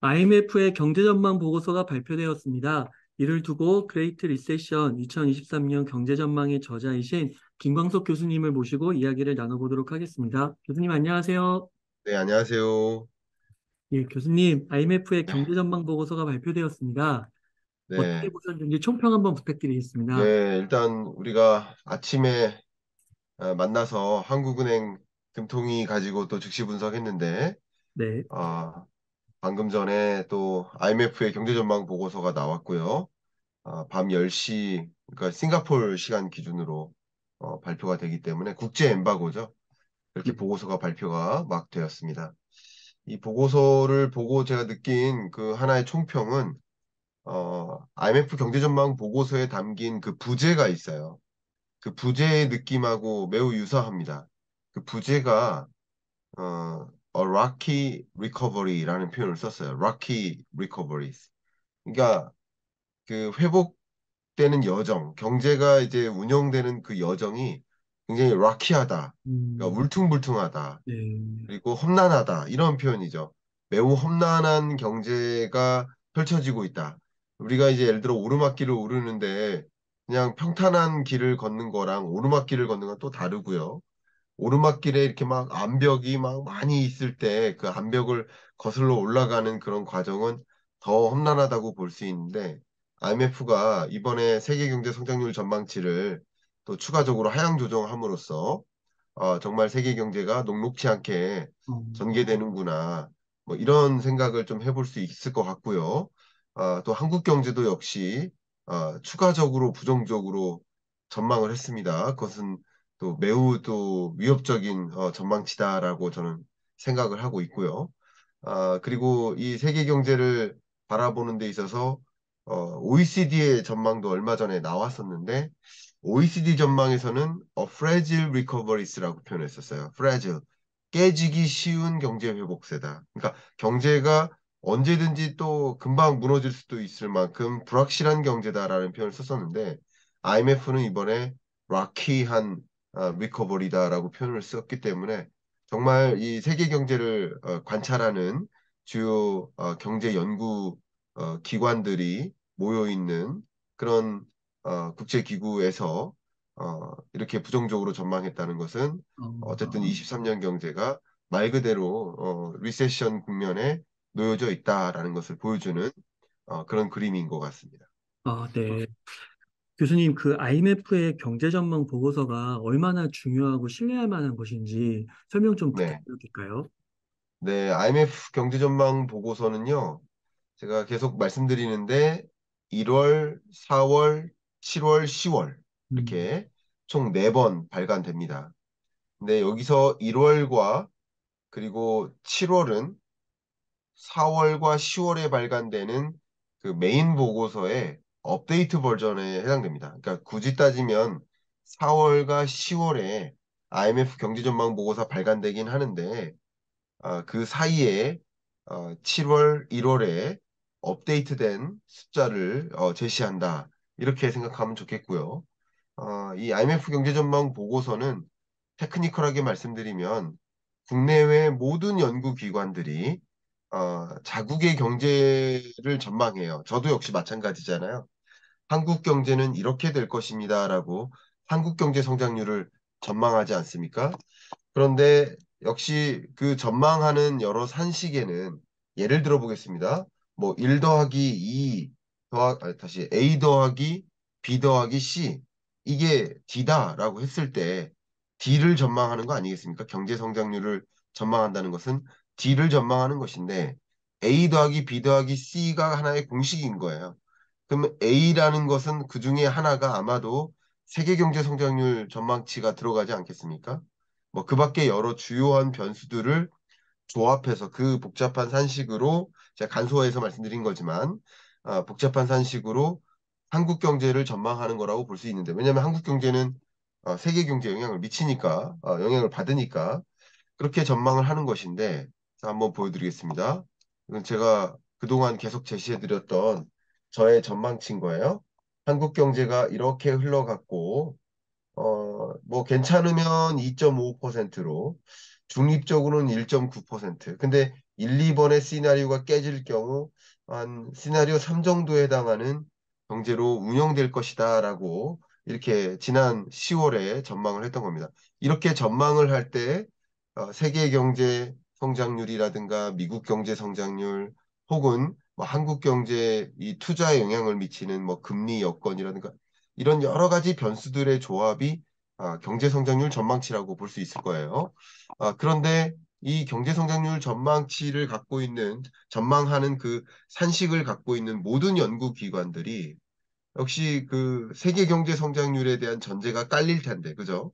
IMF의 경제전망 보고서가 발표되었습니다. 이를 두고 그레이트 리세션 2023년 경제전망의 저자이신 김광석 교수님을 모시고 이야기를 나눠보도록 하겠습니다. 교수님 안녕하세요. 네, 안녕하세요. 예, 교수님, IMF의 경제전망 보고서가 발표되었습니다. 어떻게 네, 보셨는지 총평 한번 부탁드리겠습니다. 네, 일단 우리가 아침에 만나서 한국은행 금통위 가지고 또 즉시 분석했는데, 네. 아, 방금 전에 또 IMF의 경제전망 보고서가 나왔고요. 밤 10시, 그러니까 싱가포르 시간 기준으로 발표가 되기 때문에 국제 엠바고죠. 네. 이렇게 보고서가 발표가 막 되었습니다. 이 보고서를 보고 제가 느낀 그 하나의 총평은 IMF 경제전망 보고서에 담긴 그 부제가 있어요. 그 부제의 느낌하고 매우 유사합니다. 그 부제가 a rocky recovery라는 표현을 썼어요. rocky recoveries. 그러니까 그 회복되는 여정, 경제가 이제 운영되는 그 여정이 굉장히 락키하다. 그러니까 음, 울퉁불퉁하다. 네. 그리고 험난하다 이런 표현이죠. 매우 험난한 경제가 펼쳐지고 있다. 우리가 이제 예를 들어 오르막길을 오르는데 그냥 평탄한 길을 걷는 거랑 오르막길을 걷는 건 또 다르고요. 오르막길에 이렇게 막 암벽이 막 많이 있을 때 그 암벽을 거슬러 올라가는 그런 과정은 더 험난하다고 볼 수 있는데 IMF가 이번에 세계 경제 성장률 전망치를 또 추가적으로 하향 조정함으로써 정말 세계 경제가 녹록치 않게 어, 전개되는구나. 뭐 이런 생각을 좀 해볼 수 있을 것 같고요. 또 한국 경제도 역시 추가적으로 부정적으로 전망을 했습니다. 그것은 또 매우 또 위협적인 전망치다라고 저는 생각을 하고 있고요. 그리고 이 세계 경제를 바라보는 데 있어서 OECD의 전망도 얼마 전에 나왔었는데 OECD 전망에서는 fragile recoverys라고 표현했었어요. fragile, 깨지기 쉬운 경제 회복세다. 그러니까 경제가 언제든지 또 금방 무너질 수도 있을 만큼 불확실한 경제다라는 표현을 썼었는데 IMF는 이번에 rocky한 recovery다라고 표현을 썼기 때문에 정말 이 세계 경제를 관찰하는 주요 경제 연구 기관들이 모여 있는 그런 국제기구에서 이렇게 부정적으로 전망했다는 것은 어쨌든 어, 23년 경제가 말 그대로 리세션 국면에 놓여져 있다라는 것을 보여주는 그런 그림인 것 같습니다. 네. 교수님, 그 IMF의 경제전망 보고서가 얼마나 중요하고 신뢰할 만한 것인지 설명 좀 네. 부탁드려도 될까요? 네, IMF 경제전망 보고서는요, 제가 계속 말씀드리는데 1월, 4월, 7월, 10월 음, 이렇게 총 4번 발간됩니다. 근데 여기서 1월과 그리고 7월은 4월과 10월에 발간되는 그 메인 보고서의 업데이트 버전에 해당됩니다. 그러니까 굳이 따지면 4월과 10월에 IMF 경제전망 보고서 발간되긴 하는데 그 사이에 7월, 1월에 업데이트된 숫자를 제시한다. 이렇게 생각하면 좋겠고요. 이 IMF 경제전망 보고서는 테크니컬하게 말씀드리면 국내외 모든 연구기관들이 자국의 경제를 전망해요. 저도 역시 마찬가지잖아요. 한국 경제는 이렇게 될 것입니다라고 한국 경제 성장률을 전망하지 않습니까? 그런데 역시 그 전망하는 여러 산식에는 예를 들어 보겠습니다. 뭐 1 더하기 2 다시 A 더하기 B 더하기 C 이게 D다라고 했을 때 D를 전망하는 거 아니겠습니까? 경제 성장률을 전망한다는 것은 D를 전망하는 것인데 A 더하기 B 더하기 C가 하나의 공식인 거예요. 그럼 A라는 것은 그 중에 하나가 아마도 세계 경제 성장률 전망치가 들어가지 않겠습니까? 뭐 그 밖에 여러 주요한 변수들을 조합해서 그 복잡한 산식으로 제가 간소화해서 말씀드린 거지만 복잡한 산식으로 한국 경제를 전망하는 거라고 볼 수 있는데 왜냐하면 한국 경제는 세계 경제에 영향을 미치니까 영향을 받으니까 그렇게 전망을 하는 것인데 자, 한번 보여드리겠습니다. 이건 제가 그동안 계속 제시해드렸던 저의 전망치인 거예요. 한국 경제가 이렇게 흘러갔고 뭐 괜찮으면 2.5%로 중립적으로는 1.9%. 근데 1, 2번의 시나리오가 깨질 경우 한 시나리오 3 정도에 해당하는 경제로 운영될 것이다라고 이렇게 지난 10월에 전망을 했던 겁니다. 이렇게 전망을 할 때 세계 경제 성장률이라든가 미국 경제 성장률 혹은 뭐 한국 경제 이 투자에 영향을 미치는 뭐 금리 여건이라든가 이런 여러 가지 변수들의 조합이 경제 성장률 전망치라고 볼 수 있을 거예요. 그런데 이 경제 성장률 전망치를 갖고 있는 전망하는 그 산식을 갖고 있는 모든 연구 기관들이 역시 그 세계 경제 성장률에 대한 전제가 깔릴 텐데, 그죠?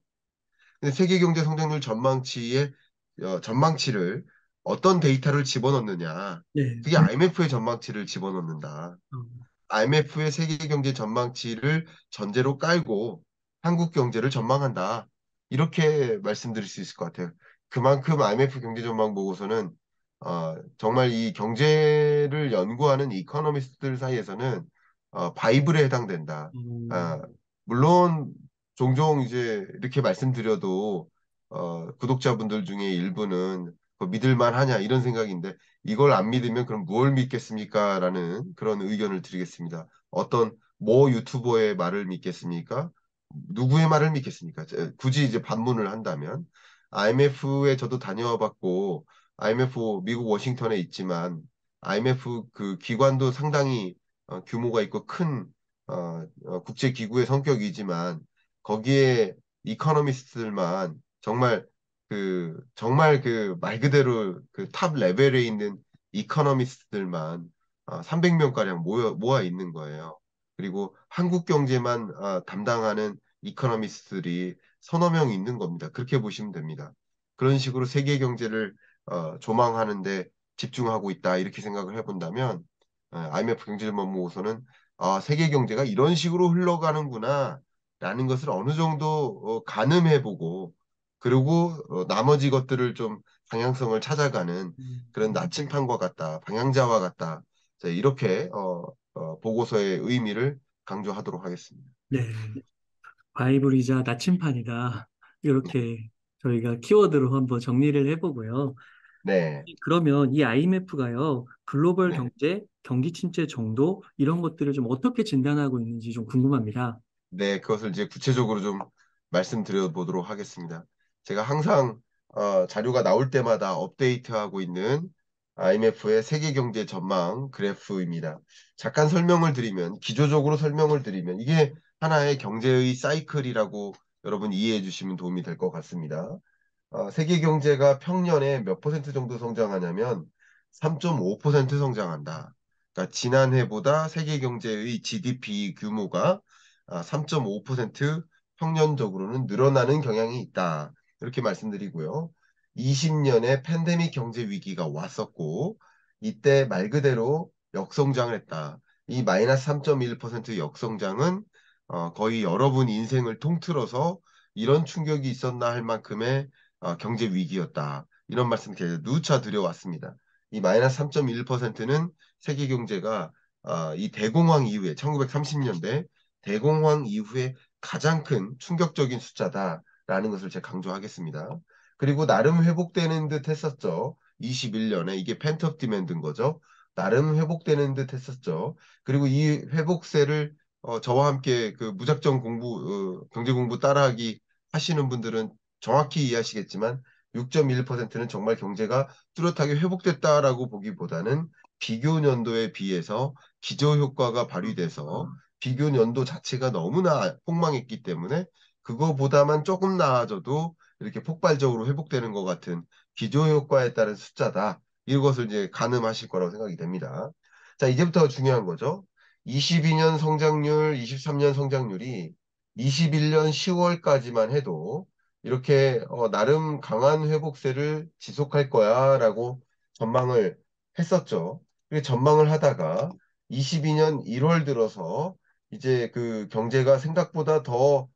근데 세계 경제 성장률 전망치의 전망치를 어떤 데이터를 집어넣느냐? 네. 그게 IMF의 전망치를 집어넣는다. 어, IMF의 세계 경제 전망치를 전제로 깔고 한국 경제를 전망한다. 이렇게 말씀드릴 수 있을 것 같아요. 그만큼 IMF 경제 전망 보고서는 정말 이 경제를 연구하는 이코노미스트들 사이에서는 바이블에 해당된다. 아, 물론 종종 이제 이렇게 말씀드려도 구독자분들 중에 일부는 그거 믿을만 하냐 이런 생각인데 이걸 안 믿으면 그럼 무엇을 믿겠습니까? 라는 그런 의견을 드리겠습니다. 어떤 모 유튜버의 말을 믿겠습니까? 누구의 말을 믿겠습니까? 굳이 이제 반문을 한다면 IMF에 저도 다녀와 봤고 IMF 미국 워싱턴에 있지만 IMF 그 기관도 상당히 규모가 있고 큰 국제 기구의 성격이지만 거기에 이코노미스트들만 정말 그 말 그대로 그 탑 레벨에 있는 이코노미스트들만 300명가량 모아 있는 거예요. 그리고 한국 경제만 담당하는 이코노미스트들이 서너 명 있는 겁니다. 그렇게 보시면 됩니다. 그런 식으로 세계 경제를 조망하는데 집중하고 있다. 이렇게 생각을 해본다면 IMF 경제전망보고서는 세계 경제가 이런 식으로 흘러가는구나 라는 것을 어느 정도 가늠해보고 그리고 나머지 것들을 좀 방향성을 찾아가는 음, 그런 나침판과 같다, 방향자와 같다. 자, 이렇게 보고서의 의미를 강조하도록 하겠습니다. 네. 바이블이자 나침판이다. 이렇게 저희가 키워드로 한번 정리를 해보고요. 네, 그러면 이 IMF가요, 글로벌 네, 경제, 경기 침체 정도, 이런 것들을 좀 어떻게 진단하고 있는지 좀 궁금합니다. 네, 그것을 이제 구체적으로 좀 말씀드려 보도록 하겠습니다. 제가 항상 자료가 나올 때마다 업데이트하고 있는 IMF의 세계 경제 전망 그래프입니다. 잠깐 설명을 드리면, 기초적으로 설명을 드리면, 이게 하나의 경제의 사이클이라고 여러분 이해해 주시면 도움이 될 것 같습니다. 세계 경제가 평년에 몇 퍼센트 정도 성장하냐면 3.5% 성장한다. 그러니까 지난해보다 세계 경제의 GDP 규모가 3.5% 평년적으로는 늘어나는 경향이 있다. 이렇게 말씀드리고요. 20년에 팬데믹 경제 위기가 왔었고 이때 말 그대로 역성장을 했다. 이 마이너스 3.1% 역성장은 거의 여러분 인생을 통틀어서 이런 충격이 있었나 할 만큼의 경제 위기였다. 이런 말씀 계속 누차 드려왔습니다. 이 마이너스 3.1%는 세계 경제가 이 대공황 이후에 1930년대 대공황 이후에 가장 큰 충격적인 숫자다라는 것을 제가 강조하겠습니다. 그리고 나름 회복되는 듯 했었죠. 21년에 이게 펜트업 디맨드인 거죠. 나름 회복되는 듯 했었죠. 그리고 이 회복세를 저와 함께 그 무작정 경제 공부 따라하기 하시는 분들은 정확히 이해하시겠지만 6.1%는 정말 경제가 뚜렷하게 회복됐다라고 보기보다는 비교 연도에 비해서 기저 효과가 발휘돼서 비교 연도 자체가 너무나 폭망했기 때문에 그거보다만 조금 나아져도 이렇게 폭발적으로 회복되는 것 같은 기저 효과에 따른 숫자다. 이것을 이제 가늠하실 거라고 생각이 됩니다. 자, 이제부터 중요한 거죠. 22년 성장률, 23년 성장률이 21년 10월까지만 해도 이렇게 나름 강한 회복세를 지속할 거야라고 전망을 했었죠. 그 전망을 하다가 22년 1월 들어서 이제 그 경제가 생각보다 더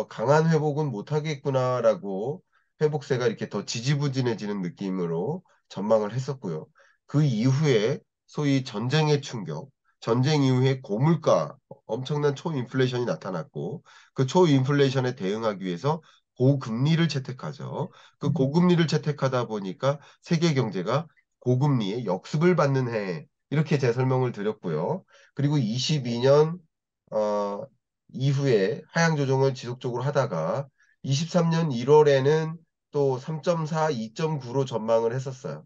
강한 회복은 못하겠구나라고 회복세가 이렇게 더 지지부진해지는 느낌으로 전망을 했었고요. 그 이후에 소위 전쟁의 충격, 전쟁 이후에 고물가, 엄청난 초인플레이션이 나타났고 그 초인플레이션에 대응하기 위해서 고금리를 채택하죠. 그 고금리를 채택하다 보니까 세계 경제가 고금리의 역습을 받는 해. 이렇게 제 설명을 드렸고요. 그리고 22년 이후에 하향 조정을 지속적으로 하다가 23년 1월에는 또 3.4, 2.9로 전망을 했었어요.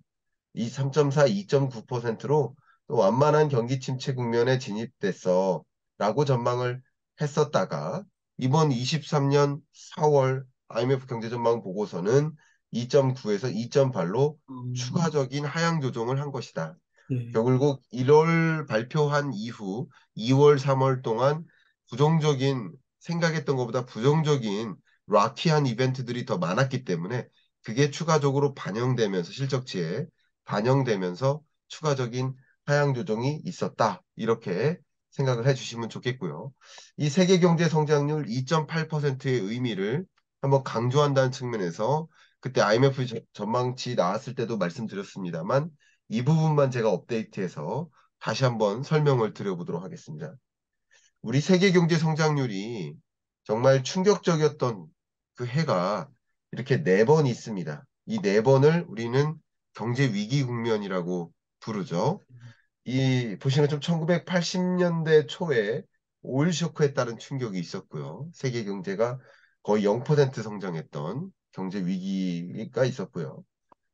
이 3.4, 2.9%로 또 완만한 경기 침체 국면에 진입됐어. 라고 전망을 했었다가 이번 23년 4월 IMF 경제전망 보고서는 2.9에서 2.8로 음, 추가적인 하향 조정을 한 것이다. 네. 결국 1월 발표한 이후 2월, 3월 동안 부정적인 생각했던 것보다 부정적인 락키한 이벤트들이 더 많았기 때문에 그게 추가적으로 반영되면서 실적치에 반영되면서 추가적인 하향 조정이 있었다. 이렇게 생각을 해주시면 좋겠고요. 이 세계 경제 성장률 2.8%의 의미를 한번 강조한다는 측면에서 그때 IMF 전망치 나왔을 때도 말씀드렸습니다만 이 부분만 제가 업데이트해서 다시 한번 설명을 드려보도록 하겠습니다. 우리 세계 경제 성장률이 정말 충격적이었던 그 해가 이렇게 네 번 있습니다. 이 네 번을 우리는 경제 위기 국면이라고 부르죠. 이 보시는 좀 1980년대 초에 오일 쇼크에 따른 충격이 있었고요. 세계 경제가 거의 0% 성장했던 경제 위기가 있었고요.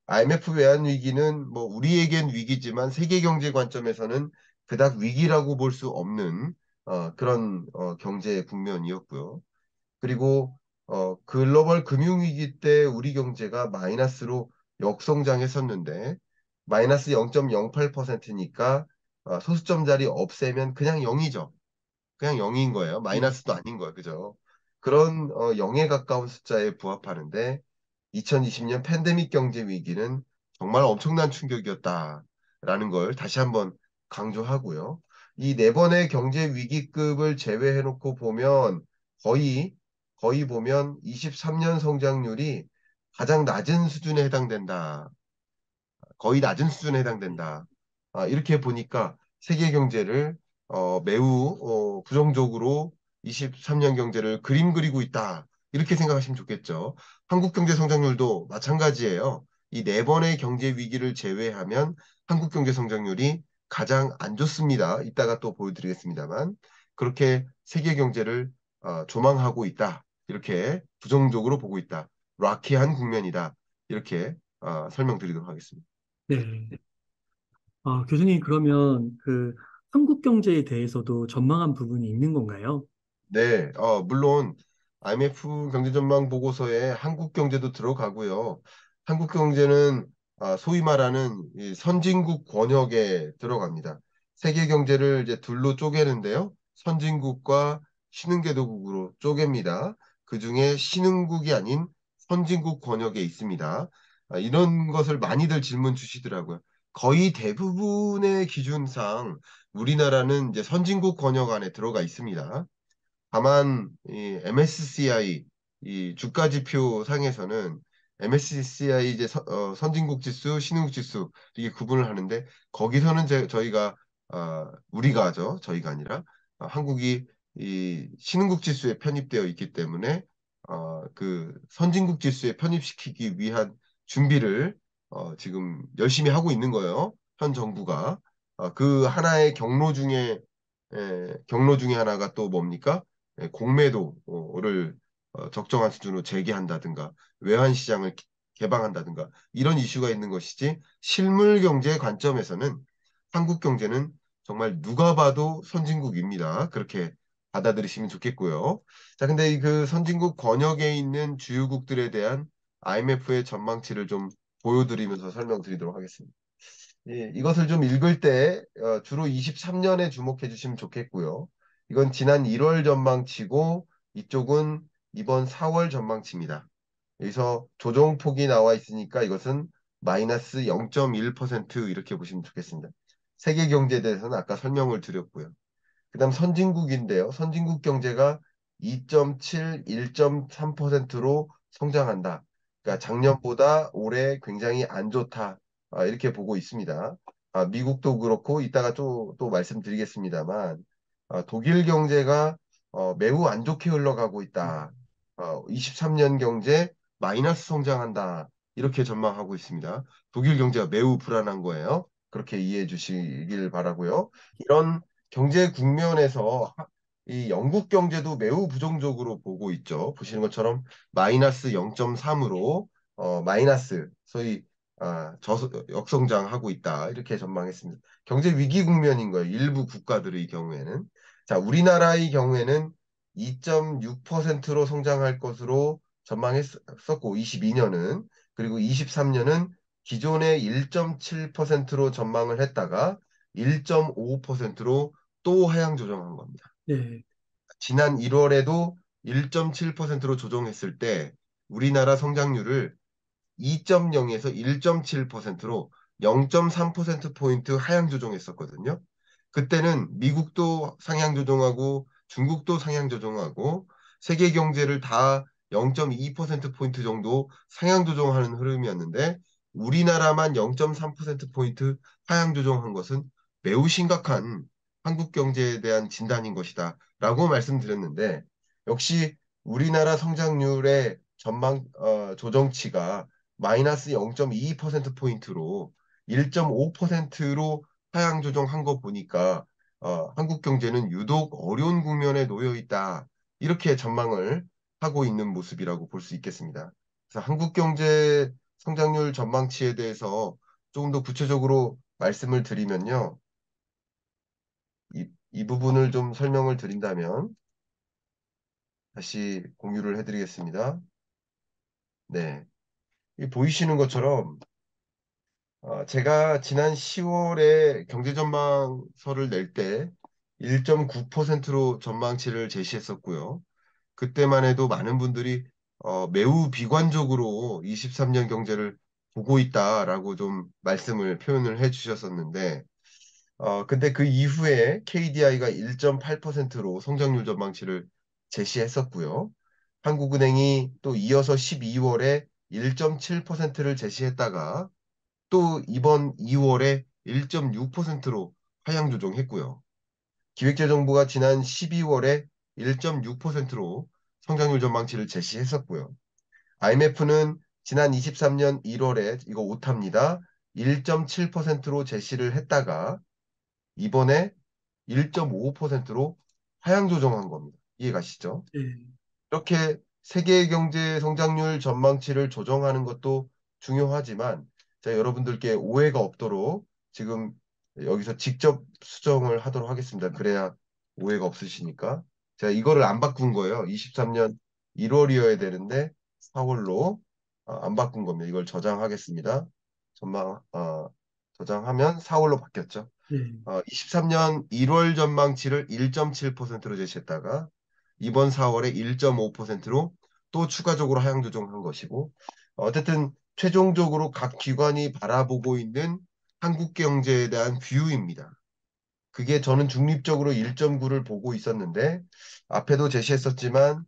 IMF 외환 위기는 뭐 우리에겐 위기지만 세계 경제 관점에서는 그닥 위기라고 볼 수 없는 그런 경제 국면이었고요. 그리고 글로벌 금융 위기 때 우리 경제가 마이너스로 역성장했었는데 마이너스 0.08%니까 소수점 자리 없애면 그냥 0이죠. 그냥 0인 거예요. 네. 마이너스도 아닌 거예요. 그죠? 그런 0에 가까운 숫자에 부합하는데 2020년 팬데믹 경제 위기는 정말 엄청난 충격이었다라는 걸 다시 한번 강조하고요. 이 네 번의 경제 위기급을 제외해놓고 보면 거의 보면 23년 성장률이 가장 낮은 수준에 해당된다. 거의 낮은 수준에 해당된다. 이렇게 보니까 세계 경제를 매우 부정적으로 23년 경제를 그림 그리고 있다. 이렇게 생각하시면 좋겠죠. 한국 경제 성장률도 마찬가지예요. 이 네 번의 경제 위기를 제외하면 한국 경제 성장률이 가장 안 좋습니다. 이따가 또 보여드리겠습니다만 그렇게 세계 경제를 조망하고 있다. 이렇게 부정적으로 보고 있다. 락키한 국면이다. 이렇게 설명드리도록 하겠습니다. 네. 교수님, 그러면 그 한국 경제에 대해서도 전망한 부분이 있는 건가요? 네, 물론 IMF 경제전망 보고서에 한국 경제도 들어가고요. 한국 경제는 소위 말하는 이 선진국 권역에 들어갑니다. 세계 경제를 이제 둘로 쪼개는데요. 선진국과 신흥개도국으로 쪼갭니다. 그중에 신흥국이 아닌 선진국 권역에 있습니다. 이런 것을 많이들 질문 주시더라고요. 거의 대부분의 기준상 우리나라는 이제 선진국 권역 안에 들어가 있습니다. 다만 이 MSCI 이 주가 지표 상에서는 MSCI 이제 선진국 지수, 신흥국 지수 이게 구분을 하는데 거기서는 저희가 우리가 하죠. 저희가 아니라 한국이 이 신흥국 지수에 편입되어 있기 때문에 그 선진국 지수에 편입시키기 위한 준비를 지금 열심히 하고 있는 거예요. 현 정부가 그 하나의 경로 중에 하나가 또 뭡니까? 공매도를 적정한 수준으로 재개한다든가 외환 시장을 개방한다든가 이런 이슈가 있는 것이지 실물 경제 관점에서는 한국 경제는 정말 누가 봐도 선진국입니다. 그렇게 받아들이시면 좋겠고요. 자, 근데 이 그 선진국 권역에 있는 주요국들에 대한 IMF의 전망치를 좀 보여드리면서 설명드리도록 하겠습니다. 예, 이것을 좀 읽을 때 주로 23년에 주목해 주시면 좋겠고요. 이건 지난 1월 전망치고 이쪽은 이번 4월 전망치입니다. 여기서 조정폭이 나와 있으니까 이것은 마이너스 0.1% 이렇게 보시면 좋겠습니다. 세계 경제에 대해서는 아까 설명을 드렸고요. 그다음 선진국인데요. 선진국 경제가 2.7, 1.3%로 성장한다. 그러니까 작년보다 올해 굉장히 안 좋다. 이렇게 보고 있습니다. 미국도 그렇고 이따가 또 말씀드리겠습니다만 독일 경제가 매우 안 좋게 흘러가고 있다. 23년 경제 마이너스 성장한다. 이렇게 전망하고 있습니다. 독일 경제가 매우 불안한 거예요. 그렇게 이해해 주시길 바라고요. 이런 경제 국면에서 이 영국 경제도 매우 부정적으로 보고 있죠. 보시는 것처럼 마이너스 0.3으로 마이너스 소위 역성장하고 있다. 이렇게 전망했습니다. 경제 위기 국면인 거예요. 일부 국가들의 경우에는. 자, 우리나라의 경우에는 2.6%로 성장할 것으로 전망했었고 22년은 그리고 23년은 기존의 1.7%로 전망을 했다가 1.5%로 또 하향 조정한 겁니다. 네, 지난 1월에도 1.7%로 조정했을 때 우리나라 성장률을 2.0에서 1.7%로 0.3%포인트 하향 조정했었거든요. 그때는 미국도 상향 조정하고 중국도 상향 조정하고 세계 경제를 다 0.2%포인트 정도 상향 조정하는 흐름이었는데 우리나라만 0.3%포인트 하향 조정한 것은 매우 심각한 한국 경제에 대한 진단인 것이다 라고 말씀드렸는데 역시 우리나라 성장률의 조정치가 마이너스 0.22%포인트로 1.5%로 하향 조정한 거 보니까 한국 경제는 유독 어려운 국면에 놓여 있다. 이렇게 전망을 하고 있는 모습이라고 볼 수 있겠습니다. 그래서 한국 경제 성장률 전망치에 대해서 조금 더 구체적으로 말씀을 드리면요. 이 부분을 좀 설명을 드린다면 다시 공유를 해드리겠습니다. 네. 이 보이시는 것처럼 제가 지난 10월에 경제전망서를 낼 때 1.9%로 전망치를 제시했었고요. 그때만 해도 많은 분들이 매우 비관적으로 23년 경제를 보고 있다라고 좀 말씀을 표현을 해주셨었는데, 근데 그 이후에 KDI가 1.8%로 성장률 전망치를 제시했었고요. 한국은행이 또 이어서 12월에 1.7%를 제시했다가 또 이번 2월에 1.6%로 하향 조정했고요. 기획재정부가 지난 12월에 1.6%로 성장률 전망치를 제시했었고요. IMF는 지난 23년 1월에 이거 오타입니다. 1.7%로 제시를 했다가 이번에 1.5%로 하향 조정한 겁니다. 이해가시죠? 네, 이렇게 세계 경제 성장률 전망치를 조정하는 것도 중요하지만 제가 여러분들께 오해가 없도록 지금 여기서 직접 수정을 하도록 하겠습니다. 그래야 오해가 없으시니까. 제가 이거를 안 바꾼 거예요. 23년 1월이어야 되는데 4월로 안 바꾼 겁니다. 이걸 저장하겠습니다. 저장하면 4월로 바뀌었죠. 네, 23년 1월 전망치를 1.7%로 제시했다가 이번 4월에 1.5%로 또 추가적으로 하향 조정한 것이고 어쨌든 최종적으로 각 기관이 바라보고 있는 한국 경제에 대한 뷰입니다. 그게 저는 중립적으로 1.9를 보고 있었는데 앞에도 제시했었지만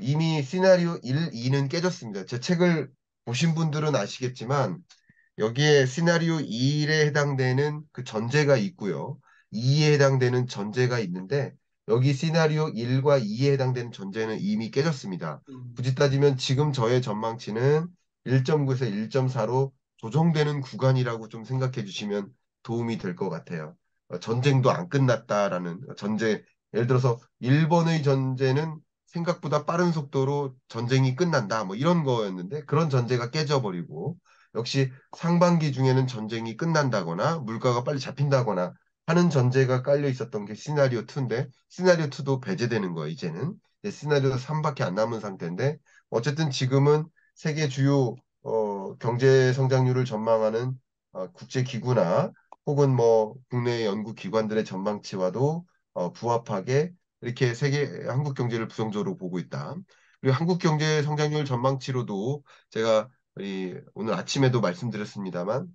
이미 시나리오 1, 2는 깨졌습니다. 제 책을 보신 분들은 아시겠지만 여기에 시나리오 1에 해당되는 그 전제가 있고요. 2에 해당되는 전제가 있는데 여기 시나리오 1과 2에 해당되는 전제는 이미 깨졌습니다. 굳이 따지면 지금 저의 전망치는 1.9에서 1.4로 조정되는 구간이라고 좀 생각해 주시면 도움이 될 것 같아요. 전쟁도 안 끝났다라는 전제, 예를 들어서 일본의 전제는 생각보다 빠른 속도로 전쟁이 끝난다. 뭐 이런 거였는데 그런 전제가 깨져버리고 역시 상반기 중에는 전쟁이 끝난다거나 물가가 빨리 잡힌다거나 하는 전제가 깔려 있었던 게 시나리오 2인데 시나리오 2도 배제되는 거예요, 이제는. 이제 시나리오 3밖에 안 남은 상태인데 어쨌든 지금은 세계 주요 경제 성장률을 전망하는 국제 기구나 혹은 뭐 국내 연구 기관들의 전망치와도 부합하게 이렇게 한국 경제를 부정적으로 보고 있다. 그리고 한국 경제 성장률 전망치로도 제가 오늘 아침에도 말씀드렸습니다만,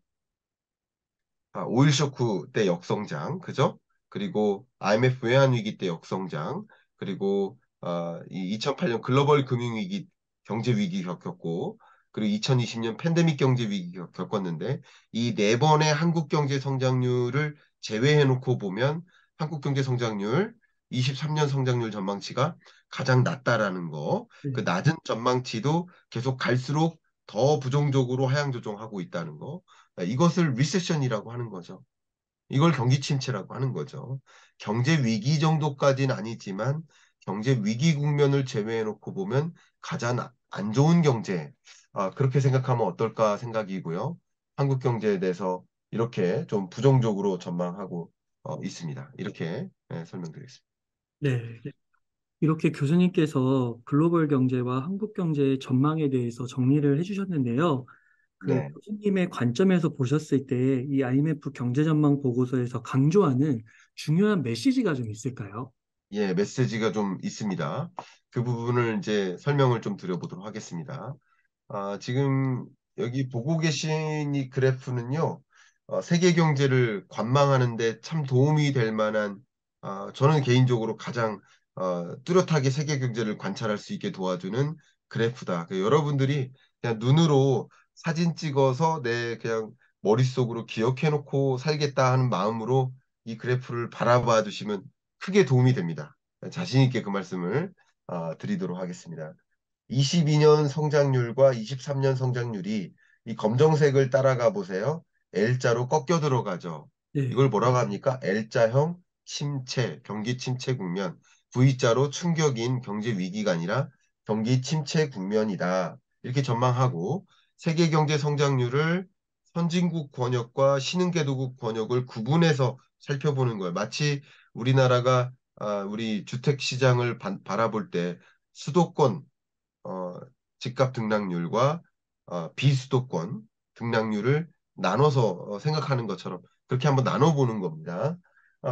오일 쇼크 때 역성장, 그죠? 그리고 IMF 외환위기 때 역성장, 그리고 이 2008년 글로벌 금융위기 경제위기 겪었고, 그리고 2020년 팬데믹 경제위기 겪었는데, 이 네 번의 한국 경제 성장률을 제외해놓고 보면 한국 경제 성장률, 23년 성장률 전망치가 가장 낮다라는 거, 그 네, 낮은 전망치도 계속 갈수록 더 부정적으로 하향 조정하고 있다는 거. 이것을 리세션이라고 하는 거죠. 이걸 경기 침체라고 하는 거죠. 경제 위기 정도까지는 아니지만 경제 위기 국면을 제외해 놓고 보면 가장 안 좋은 경제. 그렇게 생각하면 어떨까 생각이고요. 한국 경제에 대해서 이렇게 좀 부정적으로 전망하고 있습니다. 이렇게 설명드리겠습니다. 네. 이렇게 교수님께서 글로벌 경제와 한국 경제의 전망에 대해서 정리를 해주셨는데요. 그 네. 교수님의 관점에서 보셨을 때 이 IMF 경제 전망 보고서에서 강조하는 중요한 메시지가 좀 있을까요? 예, 메시지가 좀 있습니다. 그 부분을 이제 설명을 좀 드려보도록 하겠습니다. 지금 여기 보고 계신 이 그래프는요, 세계 경제를 관망하는데 참 도움이 될 만한, 저는 개인적으로 가장 뚜렷하게 세계 경제를 관찰할 수 있게 도와주는 그래프다. 여러분들이 그냥 눈으로 사진 찍어서 내 그냥 머릿속으로 기억해놓고 살겠다 하는 마음으로 이 그래프를 바라봐 주시면 크게 도움이 됩니다. 자신 있게 그 말씀을 드리도록 하겠습니다. 22년 성장률과 23년 성장률이 이 검정색을 따라가 보세요. L자로 꺾여 들어가죠. 네, 이걸 뭐라고 합니까? L자형 침체, 경기 침체 국면. V자로 충격인 경제 위기가 아니라 경기 침체 국면이다. 이렇게 전망하고 세계 경제 성장률을 선진국 권역과 신흥개도국 권역을 구분해서 살펴보는 거예요. 마치 우리나라가 우리 주택 시장을 바라볼 때 수도권 어, 집값 등락률과 비수도권 등락률을 나눠서 생각하는 것처럼 그렇게 한번 나눠보는 겁니다.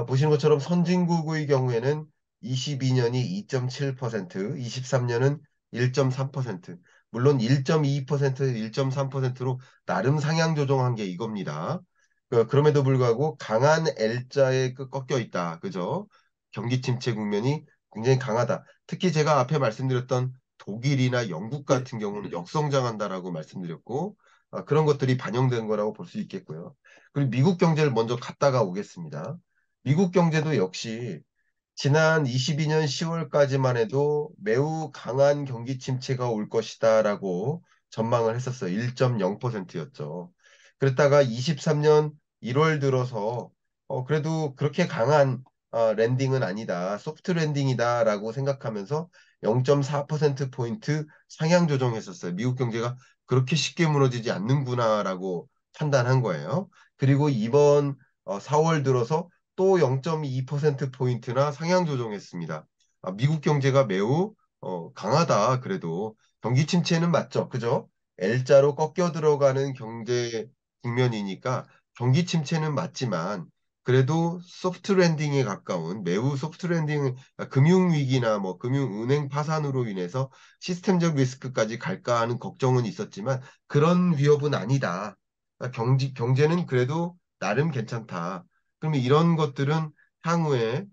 보시는 것처럼 선진국의 경우에는 22년이 2.7%, 23년은 1.3%, 물론 1.2%, 1.3%로 나름 상향 조정한 게 이겁니다. 그럼에도 불구하고 강한 L자에 꺾여 있다. 그죠? 경기 침체 국면이 굉장히 강하다. 특히 제가 앞에 말씀드렸던 독일이나 영국 네, 같은 경우는 역성장한다라고 말씀드렸고 그런 것들이 반영된 거라고 볼 수 있겠고요. 그리고 미국 경제를 먼저 갔다가 오겠습니다. 미국 경제도 역시 지난 22년 10월까지만 해도 매우 강한 경기 침체가 올 것이다라고 전망을 했었어요. 1.0%였죠. 그랬다가 23년 1월 들어서 그래도 그렇게 강한 랜딩은 아니다. 소프트 랜딩이다라고 생각하면서 0.4%포인트 상향 조정했었어요. 미국 경제가 그렇게 쉽게 무너지지 않는구나라고 판단한 거예요. 그리고 이번 4월 들어서 또 0.2%포인트나 상향 조정했습니다. 미국 경제가 매우 강하다. 그래도 경기 침체는 맞죠. 그죠? L자로 꺾여 들어가는 경제 국면이니까 경기 침체는 맞지만 그래도 소프트 랜딩에 가까운 매우 소프트 랜딩 금융 위기나 뭐 금융 은행 파산으로 인해서 시스템적 리스크까지 갈까 하는 걱정은 있었지만 그런 위협은 아니다. 경제는 그래도 나름 괜찮다. 그러면 이런 것들은 향후에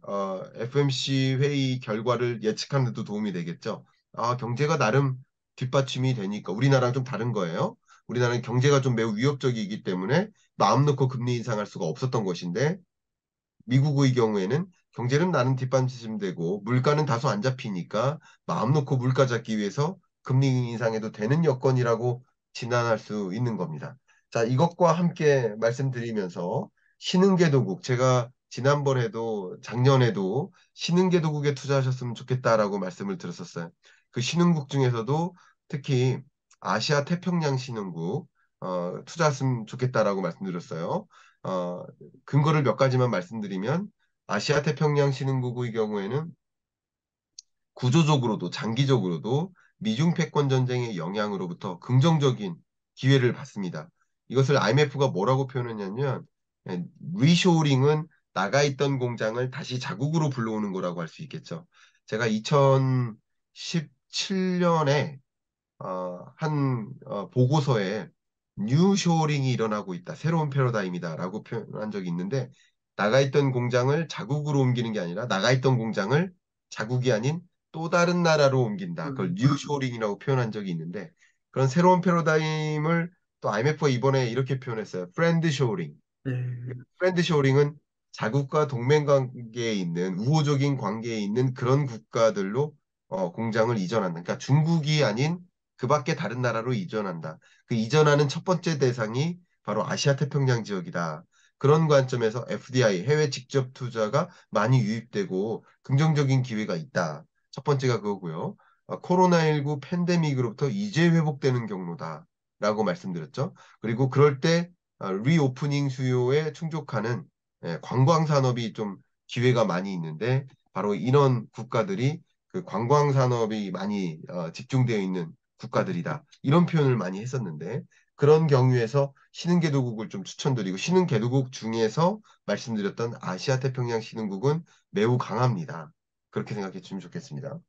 FMC 회의 결과를 예측하는 데도 도움이 되겠죠. 경제가 나름 뒷받침이 되니까 우리나라랑 좀 다른 거예요. 우리나라는 경제가 좀 매우 위협적이기 때문에 마음 놓고 금리 인상할 수가 없었던 것인데 미국의 경우에는 경제는 나름 뒷받침되고 물가는 다소 안 잡히니까 마음 놓고 물가 잡기 위해서 금리 인상해도 되는 여건이라고 진단할 수 있는 겁니다. 자, 이것과 함께 말씀드리면서 신흥개도국 제가 지난번에도 작년에도 신흥개도국에 투자하셨으면 좋겠다라고 말씀을 드렸었어요. 그 신흥국 중에서도 특히 아시아 태평양 신흥국 투자했으면 좋겠다라고 말씀드렸어요. 어, 근거를 몇 가지만 말씀드리면 아시아 태평양 신흥국의 경우에는 구조적으로도 장기적으로도 미중 패권 전쟁의 영향으로부터 긍정적인 기회를 받습니다. 이것을 IMF가 뭐라고 표현했냐면 리쇼링은 나가 있던 공장을 다시 자국으로 불러오는 거라고 할 수 있겠죠. 제가 2017년에 한 보고서에 뉴쇼링이 일어나고 있다. 새로운 패러다임이다라고 표현한 적이 있는데 나가 있던 공장을 자국으로 옮기는 게 아니라 나가 있던 공장을 자국이 아닌 또 다른 나라로 옮긴다. 그걸 뉴쇼링이라고 표현한 적이 있는데 그런 새로운 패러다임을 또 IMF가 이번에 이렇게 표현했어요. 프렌드 쇼링. 네, 프렌드 쇼링은 자국과 동맹 관계에 있는 우호적인 관계에 있는 그런 국가들로 공장을 이전한다. 그러니까 중국이 아닌 그 밖에 다른 나라로 이전한다. 그 이전하는 첫 번째 대상이 바로 아시아 태평양 지역이다. 그런 관점에서 FDI, 해외 직접 투자가 많이 유입되고 긍정적인 기회가 있다. 첫 번째가 그거고요. 코로나19 팬데믹으로부터 이제 회복되는 경로다. 라고 말씀드렸죠. 그리고 그럴 때 리오프닝 수요에 충족하는 관광 산업이 좀 기회가 많이 있는데 바로 이런 국가들이 그 관광 산업이 많이 집중되어 있는 국가들이다. 이런 표현을 많이 했었는데 그런 경우에서 신흥개도국을 좀 추천드리고 신흥개도국 중에서 말씀드렸던 아시아 태평양 신흥국은 매우 강합니다. 그렇게 생각해 주시면 좋겠습니다.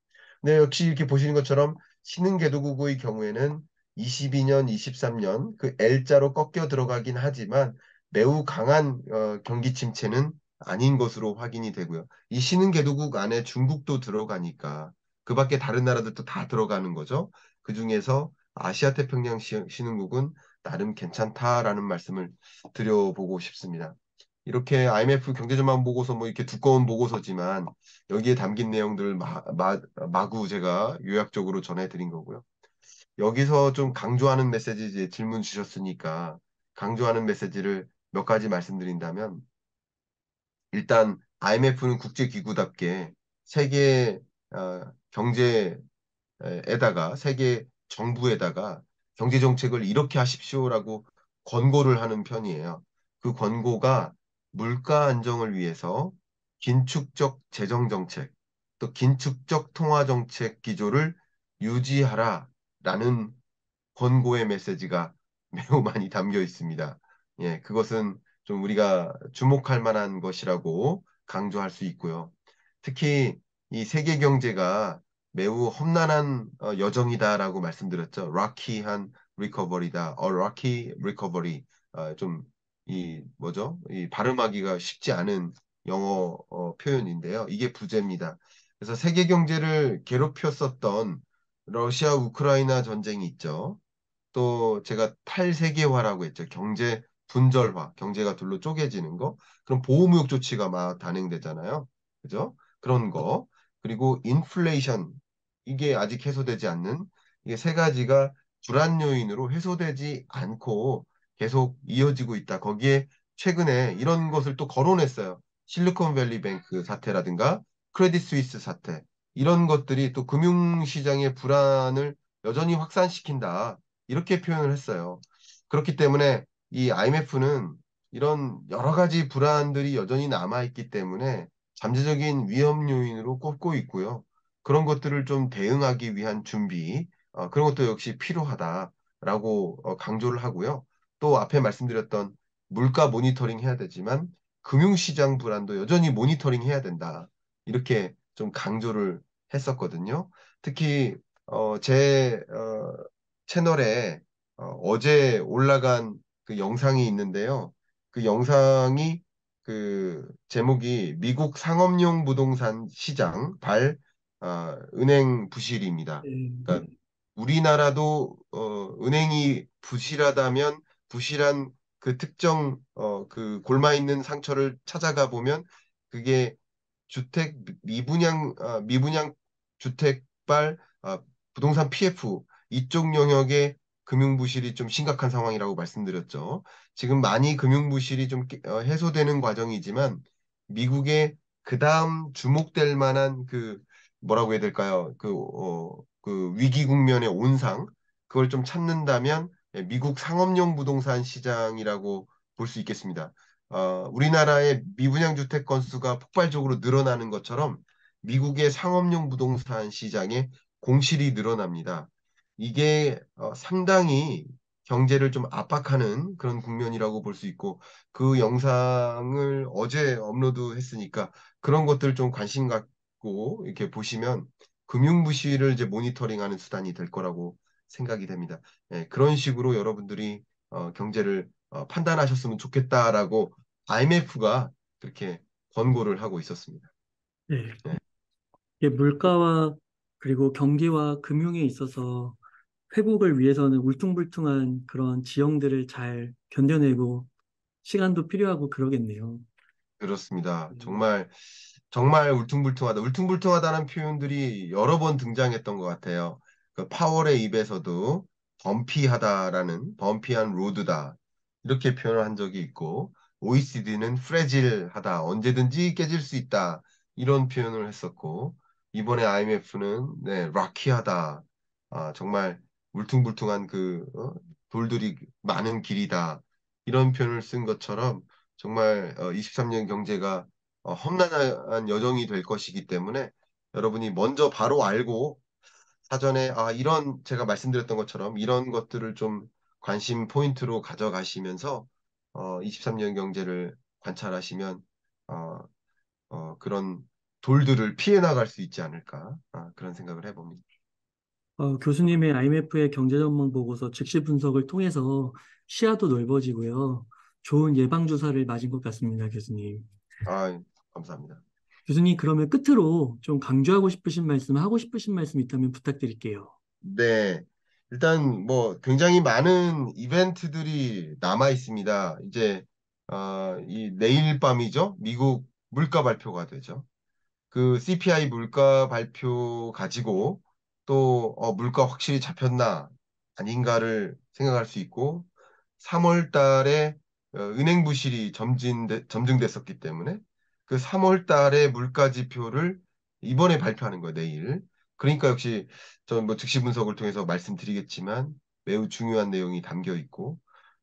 네, 역시 이렇게 보시는 것처럼 신흥개도국의 경우에는 22년, 23년 그 L자로 꺾여 들어가긴 하지만 매우 강한 경기 침체는 아닌 것으로 확인이 되고요. 이 신흥개도국 안에 중국도 들어가니까 그 밖에 다른 나라들도 다 들어가는 거죠. 그 중에서 아시아 태평양 신흥국은 나름 괜찮다라는 말씀을 드려보고 싶습니다. 이렇게 IMF 경제전망 보고서 뭐 이렇게 두꺼운 보고서지만 여기에 담긴 내용들을 마구 제가 요약적으로 전해드린 거고요. 여기서 좀 강조하는 메시지 이제 질문 주셨으니까 강조하는 메시지를 몇 가지 말씀드린다면 일단 IMF는 국제기구답게 세계 경제에다가 세계 정부에다가 경제 정책을 이렇게 하십시오라고 권고를 하는 편이에요. 그 권고가 물가 안정을 위해서 긴축적 재정 정책, 또 긴축적 통화 정책 기조를 유지하라라는 권고의 메시지가 매우 많이 담겨 있습니다. 예, 그것은 좀 우리가 주목할 만한 것이라고 강조할 수 있고요. 특히 이 세계 경제가 매우 험난한 여정이다라고 말씀드렸죠. 락키한 리커버리다. 락키 리커버리. 좀 이 뭐죠? 이 발음하기가 쉽지 않은 영어 표현인데요. 이게 부제입니다. 그래서 세계 경제를 괴롭혔었던 러시아 우크라이나 전쟁이 있죠. 또 제가 탈세계화라고 했죠. 경제 분절화, 경제가 둘로 쪼개지는 거. 그럼 보호무역 조치가 막 단행되잖아요. 그죠? 그런 거. 그리고 인플레이션, 이게 아직 해소되지 않는 이게 세 가지가 불안 요인으로 해소되지 않고 계속 이어지고 있다. 거기에 최근에 이런 것을 또 거론했어요. 실리콘밸리 뱅크 사태라든가 크레딧 스위스 사태. 이런 것들이 또 금융시장의 불안을 여전히 확산시킨다. 이렇게 표현을 했어요. 그렇기 때문에 이 IMF는 이런 여러 가지 불안들이 여전히 남아있기 때문에 잠재적인 위험 요인으로 꼽고 있고요. 그런 것들을 좀 대응하기 위한 준비, 그런 것도 역시 필요하다라고 강조를 하고요. 또 앞에 말씀드렸던 물가 모니터링 해야 되지만 금융시장 불안도 여전히 모니터링 해야 된다. 이렇게 좀 강조를 했었거든요. 특히 제 채널에 제 올라간 그 영상이 있는데요. 그 영상이 그 제목이 미국 상업용 부동산 시장 은행 부실입니다. 네. 그러니까 우리나라도 은행이 부실하다면 부실한 그 특정 그 골마 있는 상처를 찾아가 보면 그게 주택 미분양 주택발 부동산 PF 이쪽 영역의 금융부실이 좀 심각한 상황이라고 말씀드렸죠. 지금 많이 금융부실이 좀 해소되는 과정이지만 미국의 그다음 주목될 만한 그 뭐라고 해야 될까요? 그 위기 국면의 온상 그걸 좀 찾는다면 미국 상업용 부동산 시장이라고 볼 수 있겠습니다. 우리나라의 미분양 주택 건수가 폭발적으로 늘어나는 것처럼 미국의 상업용 부동산 시장에 공실이 늘어납니다. 이게 상당히 경제를 좀 압박하는 그런 국면이라고 볼 수 있고 그 영상을 어제 업로드했으니까 그런 것들 좀 관심 갖고 이렇게 보시면 금융부실을 이제 모니터링하는 수단이 될 거라고 생각이 됩니다. 예, 그런 식으로 여러분들이 경제를 판단하셨으면 좋겠다라고 IMF가 그렇게 권고를 하고 있었습니다. 네. 네, 이게 물가와 그리고 경기와 금융에 있어서 회복을 위해서는 울퉁불퉁한 그런 지형들을 잘 견뎌내고 시간도 필요하고 그러겠네요. 그렇습니다. 음, 정말 정말 울퉁불퉁하다. 울퉁불퉁하다는 표현들이 여러 번 등장했던 것 같아요. 그 파월의 입에서도 범피하다라는 범피한 로드다 이렇게 표현을 한 적이 있고 OECD는 프레질하다 언제든지 깨질 수 있다 이런 표현을 했었고 이번에 IMF는 네, 락키하다 정말 울퉁불퉁한 돌들이 많은 길이다 이런 표현을 쓴 것처럼 정말 23년 경제가 험난한 여정이 될 것이기 때문에 여러분이 먼저 바로 알고 사전에 이런 제가 말씀드렸던 것처럼 이런 것들을 좀 관심 포인트로 가져가시면서 23년 경제를 관찰하시면 어, 그런 돌들을 피해 나갈 수 있지 않을까 그런 생각을 해봅니다. 교수님의 IMF의 경제전망 보고서 즉시 분석을 통해서 시야도 넓어지고요. 좋은 예방주사를 맞은 것 같습니다, 교수님. 아, 감사합니다. 교수님, 그러면 끝으로 좀 강조하고 싶으신 말씀, 하고 싶으신 말씀 있다면 부탁드릴게요. 네. 일단 뭐 굉장히 많은 이벤트들이 남아 있습니다. 이제 이 내일 밤이죠. 미국 물가 발표가 되죠. 그 CPI 물가 발표 가지고 또 물가 확실히 잡혔나 아닌가를 생각할 수 있고 3월 달에 은행 부실이 점증됐었기 때문에 그 3월 달에 물가 지표를 이번에 발표하는 거예요, 내일. 그러니까 역시 저는 뭐 즉시 분석을 통해서 말씀드리겠지만 매우 중요한 내용이 담겨 있고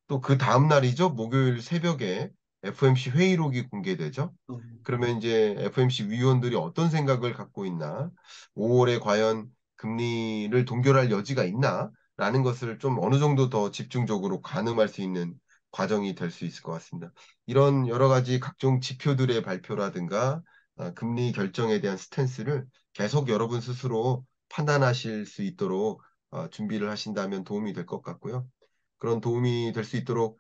또 그 다음 날이죠, 목요일 새벽에 FOMC 회의록이 공개되죠. 어, 그러면 이제 FOMC 위원들이 어떤 생각을 갖고 있나, 5월에 과연 금리를 동결할 여지가 있나, 라는 것을 좀 어느 정도 더 집중적으로 가늠할 수 있는 과정이 될 수 있을 것 같습니다. 이런 여러 가지 각종 지표들의 발표라든가 금리 결정에 대한 스탠스를 계속 여러분 스스로 판단하실 수 있도록 준비를 하신다면 도움이 될 것 같고요. 그런 도움이 될 수 있도록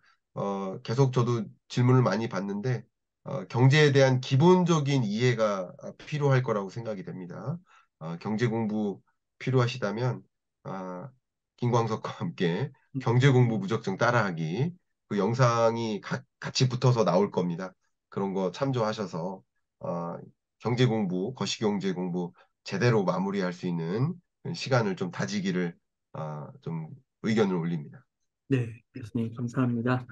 계속 저도 질문을 많이 받는데 경제에 대한 기본적인 이해가 필요할 거라고 생각이 됩니다. 경제 공부 필요하시다면 김광석과 함께 경제 공부 무작정 따라하기 그 영상이 같이 붙어서 나올 겁니다. 그런 거 참조하셔서 어, 경제 공부, 거시경제 공부 제대로 마무리할 수 있는 시간을 좀 다지기를 좀 의견을 올립니다. 네, 교수님, 감사합니다.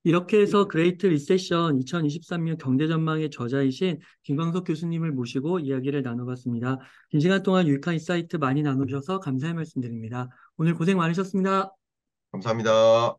이렇게 해서 그레이트 리세션 2023년 경제전망의 저자이신 김광석 교수님을 모시고 이야기를 나눠봤습니다. 긴 시간 동안 유익한 인사이트 많이 나누셔서 감사의 말씀드립니다. 오늘 고생 많으셨습니다. 감사합니다.